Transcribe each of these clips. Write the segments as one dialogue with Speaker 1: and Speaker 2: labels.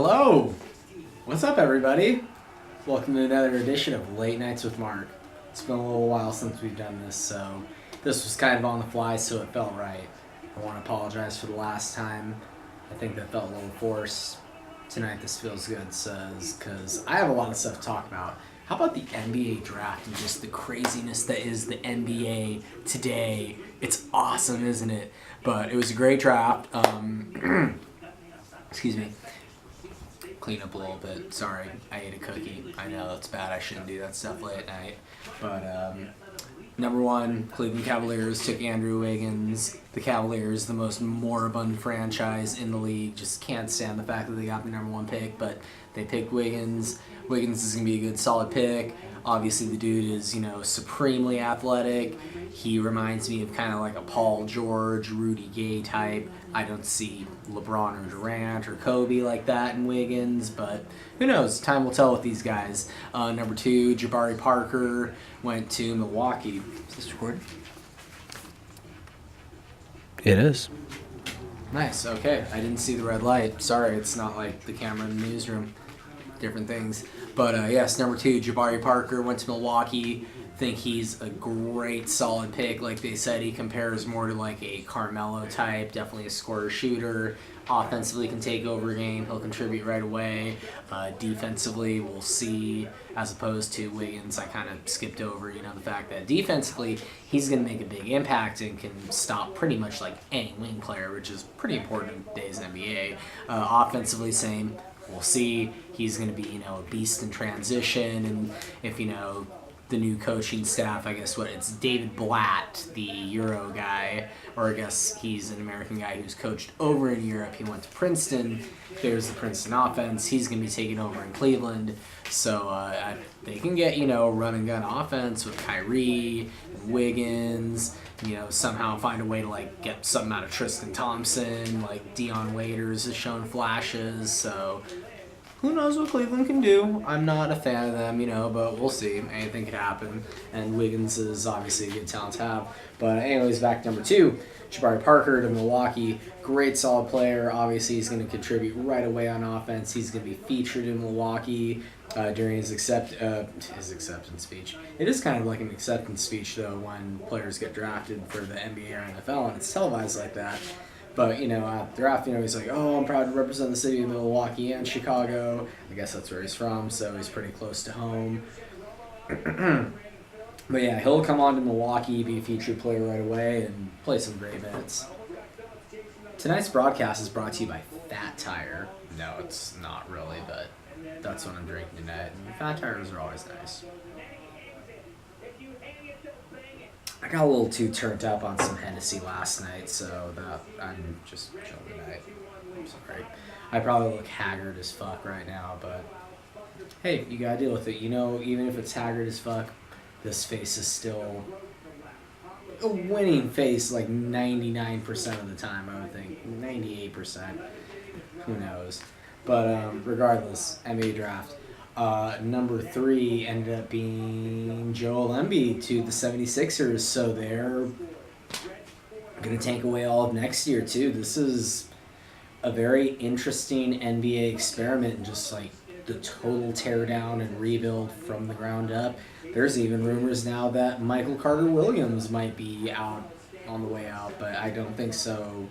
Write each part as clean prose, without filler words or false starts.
Speaker 1: Hello! What's up, everybody? Welcome to another edition of Late Nights with Mark. It's been a little while since we've done this, so this was kind of on the fly, so it felt right. I want to apologize for the last time. I think that felt a little forced. Tonight, this feels good, because I have a lot of stuff to talk about. How about the NBA draft and just the craziness that is the NBA today? It's awesome, isn't it? But it was a great draft. Excuse me. Clean up a little bit. Sorry, I ate a cookie. I know it's bad. I shouldn't do that stuff late at night. But number one, Cleveland Cavaliers took Andrew Wiggins. The Cavaliers, the most moribund franchise in the league, just can't stand the fact that they got the number one pick. But they picked Wiggins. Wiggins is gonna be a good, solid pick. Obviously, the dude is, supremely athletic. He reminds me of kind of like a Paul George, Rudy Gay type. I don't see LeBron or Durant or Kobe like that in Wiggins, but who knows? Time will tell with these guys. Number two, Jabari Parker went to Milwaukee. Is this recording?
Speaker 2: It is.
Speaker 1: Nice, okay. I didn't see the red light. Sorry, it's not like the camera in the newsroom. Different things. But yes, number two, Jabari Parker went to Milwaukee. Think he's a great, solid pick. Like they said, he compares more to like a Carmelo type. Definitely a scorer shooter. Offensively can take over a game. He'll contribute right away. Defensively, we'll see. As opposed to Wiggins, I kind of skipped over, the fact that defensively, he's going to make a big impact and can stop pretty much like any wing player, which is pretty important in today's NBA. Offensively, same. We'll see. He's going to be, a beast in transition. And if, the new coaching staff, I guess it's David Blatt, the Euro guy, or I guess he's an American guy who's coached over in Europe. He went to Princeton. There's the Princeton offense. He's going to be taking over in Cleveland. So they can get, run and gun offense with Kyrie and Wiggins, somehow find a way to get something out of Tristan Thompson, like Dion Waiters has shown flashes. So who knows what Cleveland can do? I'm not a fan of them, but we'll see. Anything could happen. And Wiggins is obviously a good talent to have. But anyways, back to number two, Jabari Parker to Milwaukee. Great, solid player. Obviously, he's going to contribute right away on offense. He's going to be featured in Milwaukee during his acceptance speech. It is kind of like an acceptance speech, though, when players get drafted for the NBA or NFL, and it's televised like that. But, at the draft, he's like, I'm proud to represent the city of Milwaukee and Chicago. I guess that's where he's from, so he's pretty close to home. But, yeah, he'll come on to Milwaukee, be a featured player right away, and play some great minutes. Tonight's broadcast is brought to you by Fat Tire. No, it's not really, but that's what I'm drinking tonight. And Fat Tires are always nice. I got a little too turned up on some Hennessy last night, so that I'm just chilling tonight. I'm sorry. I probably look haggard as fuck right now, but hey, you gotta deal with it. Even if it's haggard as fuck, this face is still a winning face like 99% of the time, I would think. 98%. Who knows? But regardless, NBA draft. Number three ended up being Joel Embiid to the 76ers, so they're going to take away all of next year, too. This is a very interesting NBA experiment, and just the total teardown and rebuild from the ground up. There's even rumors now that Michael Carter-Williams might be on the way out, but I don't think so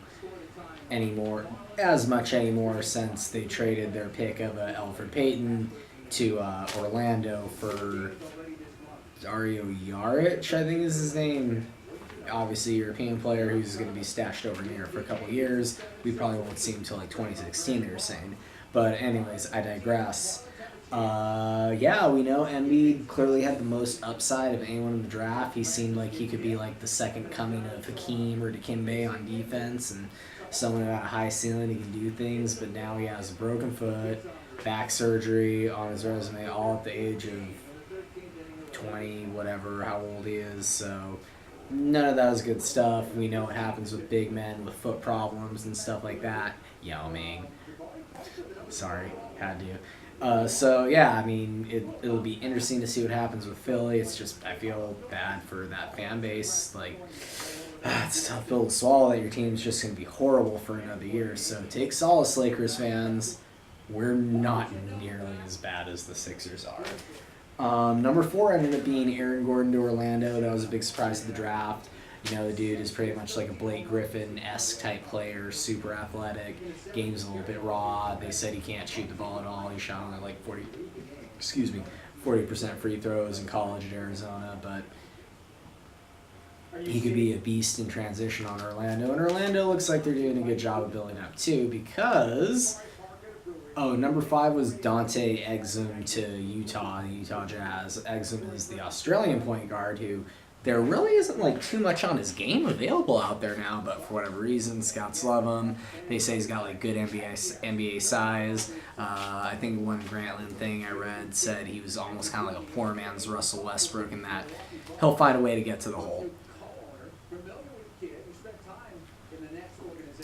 Speaker 1: as much anymore since they traded their pick of Elfrid Payton to Orlando for Dario Saric, I think is his name. Obviously, European player who's going to be stashed over here for a couple years. We probably won't see him until 2016, they were saying. But anyways, I digress. We know Embiid clearly had the most upside of anyone in the draft. He seemed like he could be the second coming of Hakeem or Dikembe on defense, and someone who had a high ceiling, he can do things, but now he has a broken foot, back surgery on his resume, all at the age of 20, whatever, how old he is. So none of that is good stuff. We know what happens with big men with foot problems and stuff like that. Yao Ming. Sorry, had to. It'll be interesting to see what happens with Philly. It's just, I feel bad for that fan base. It's a tough pill to swallow that your team's just going to be horrible for another year. So take solace, Lakers fans. we're not nearly as bad as the Sixers are. Number 4 ended up being Aaron Gordon to Orlando. That was a big surprise of the draft. You know, the dude is pretty much like a Blake Griffin-esque type player, super athletic. Game's a little bit raw. They said he can't shoot the ball at all. He shot only like 40% free throws in college at Arizona, but he could be a beast in transition on Orlando. And Orlando looks like they're doing a good job of building up too, because number 5 was Dante Exum to the Utah Jazz. Exum is the Australian point guard who there really isn't like too much on his game available out there now, but for whatever reason, scouts love him. They say he's got like good NBA size. I think one Grantland thing I read said he was almost kind of like a poor man's Russell Westbrook in that he'll find a way to get to the hole.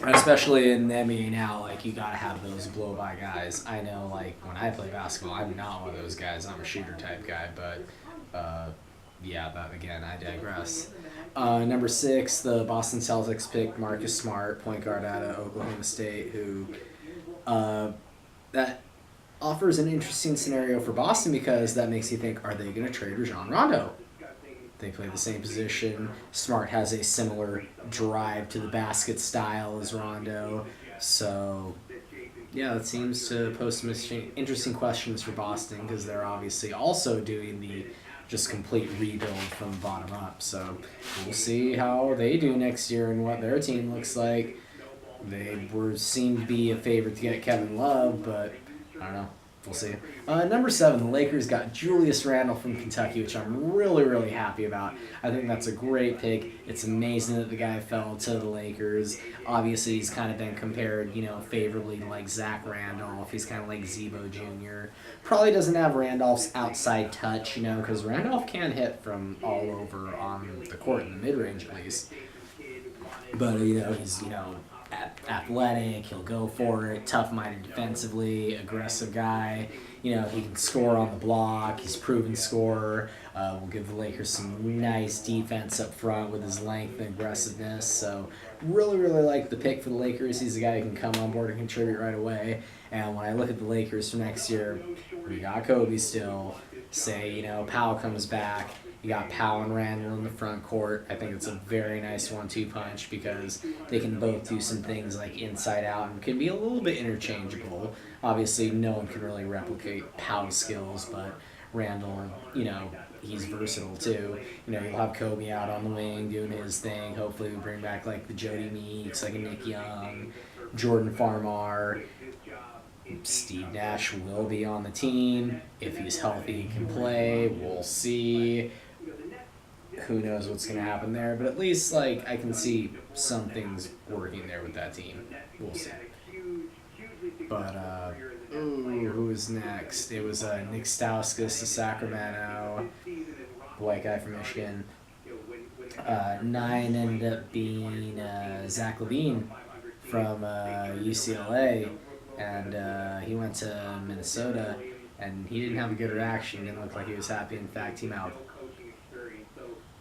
Speaker 1: Especially in the NBA now, like, you gotta have those blow-by guys. I know, like, when I play basketball, I'm not one of those guys. I'm a shooter-type guy, but, yeah, but again, I digress. Number 6, the Boston Celtics picked Marcus Smart, point guard out of Oklahoma State, who, that offers an interesting scenario for Boston because that makes you think, are they going to trade Rajon Rondo? They play the same position. Smart has a similar drive to the basket style as Rondo. So, yeah, it seems to pose some interesting questions for Boston because they're obviously also doing the just complete rebuild from the bottom up. So we'll see how they do next year and what their team looks like. They seem to be a favorite to get Kevin Love, but I don't know. We'll see. Number 7, the Lakers got Julius Randle from Kentucky, which I'm really, really happy about. I think that's a great pick. It's amazing that the guy fell to the Lakers. Obviously, he's kind of been compared, favorably to like Zach Randolph. He's kind of like Zebo Jr. Probably doesn't have Randolph's outside touch, because Randolph can hit from all over on the court in the mid-range at least. But, he's, athletic, he'll go for it, tough-minded defensively, aggressive guy. He can score on the block. He's a proven scorer. Will give the Lakers some nice defense up front with his length and aggressiveness. So really, really like the pick for the Lakers. He's a guy who can come on board and contribute right away. And when I look at the Lakers for next year, we got Kobe still. Say, Powell comes back. You got Powell and Randle in the front court. I think it's a very nice 1-2 punch because they can both do some things like inside out and can be a little bit interchangeable. Obviously, no one can really replicate Powell's skills, but Randle, he's versatile too. You'll have Kobe out on the wing doing his thing. Hopefully we bring back like the Jody Meeks, like a Nick Young, Jordan Farmar. Steve Nash will be on the team. If he's healthy, he can play. We'll see. Who knows what's going to happen there, but at least I can see some things working there with that team. We'll see. But who was next? It was Nick Stauskas to Sacramento, white guy from Michigan. 9 ended up being Zach LaVine from UCLA, and he went to Minnesota, and he didn't have a good reaction. He didn't look like he was happy. In fact, he mouthed.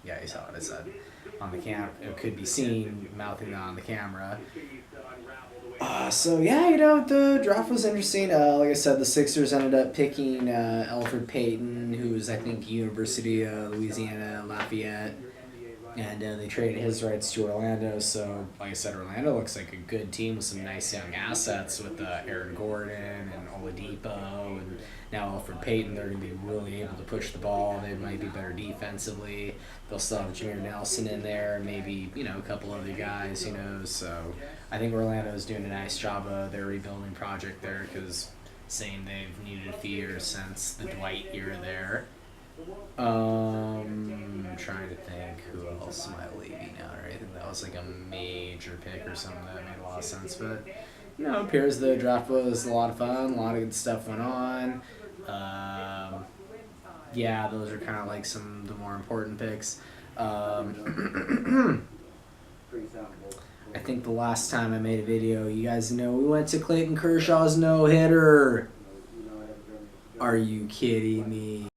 Speaker 1: Yeah, you saw what I said on the it could be seen mouthing that on the camera. So yeah, the draft was interesting. Like I said, the Sixers ended up picking Elfrid Payton, who was, I think, University of Louisiana Lafayette, and they traded his rights to Orlando. So, like I said, Orlando looks like a good team with some nice young assets with Aaron Gordon and Oladipo, and now Elfrid Payton. They're going to be really able to push the ball. They might be better defensively. They'll still have Jameer Nelson in there, maybe, a couple other guys, So I think Orlando's doing a nice job of their rebuilding project there because saying they've needed a few years since the Dwight era there. I'm trying to think who else am I leaving out or anything. That was like a major pick or something that made a lot of sense. But, it appears the draft was a lot of fun. A lot of good stuff went on. Yeah, those are kind of like some of the more important picks. I think the last time I made a video, you guys know we went to Clayton Kershaw's no-hitter. Are you kidding me?